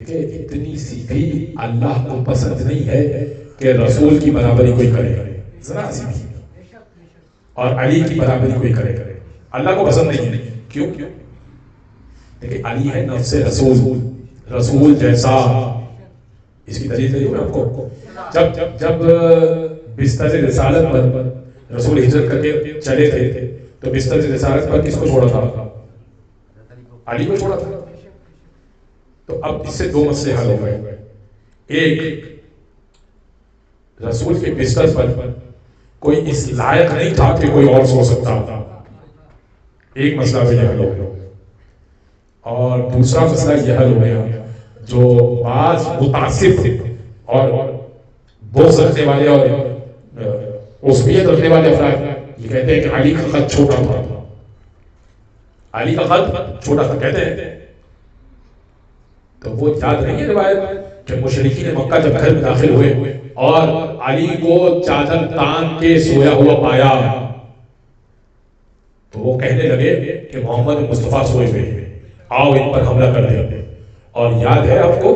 کہ اتنی سی بھی اللہ کو پسند نہیں ہے کہ رسول کی برابری کوئی کرے، ذرا سی بھی، اور علی کی برابری کوئی کرے، اللہ کو پسند نہیں ہے۔ کیوں؟ دیکھیں علی ہے نفس رسول، رسول جیسا۔ اس کی دلیل دے دوں میں آپ کو۔ جب بستر رسالت پر رسول ہجرت کر کے چلے تھے تو بستر رسالت پر کس کو چھوڑا تھا؟ علی کو چھوڑا تھا۔ تو اب اس سے دو مسئلے حل ہو گئے۔ ایک، رسول کے بستر پر کوئی اس لائق نہیں تھا کہ کوئی اور سو سکتا تھا، ایک مسئلہ بھی حل ہو گیا۔ اور دوسرا مسئلہ یہ حل ہو گیا، جو بعض متعصب اور بغض رکھنے والے اور عصبیت رکھنے والے افراد یہ کہتے ہیں کہ علی کا خط چھوٹا تھا، علی کا خط چھوٹا تھا کہتے ہیں۔ تو وہ یاد نہیں ہے روایت کہ مشرکین مکہ جب گھر میں داخل ہوئے اور علی کو چادر تان کے سویا ہوا پایا تو وہ کہنے لگے کہ محمد مصطفیٰ سوئے ہوئے، آؤ ان پر حملہ کر دیں۔ اور یاد ہے آپ کو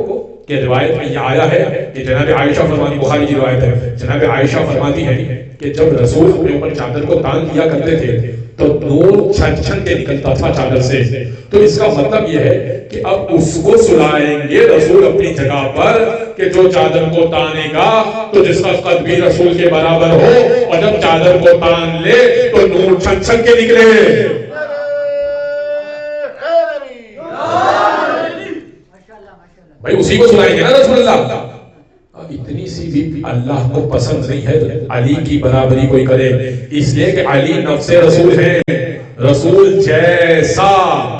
کہ روایت میں یہ آیا ہے کہ جناب عائشہ فرماتی، بخاری کی روایت ہے، جناب عائشہ فرماتی ہے کہ جب رسول اپنے اوپر چادر کو تان دیا کرتے تھے تو نور چھن چھن کے نکلتا تھا چادر سے۔ تو اس کا مطلب یہ ہے کہ اب اس کو سلائیں گے رسول اپنی جگہ پر کہ جو چادر کو تانے گا تو جس کا قد بھی رسول کے برابر ہو، اور جب چادر کو تان لے تو نور چھن چھن کے نکلے۔ بھائی اسی کو سنائیں گے نا رسول اللہ۔ اتنی سی بھی اللہ کو پسند نہیں ہے علی کی برابری کوئی کرے، اس لیے کہ علی نفس رسول ہے، رسول جیسا۔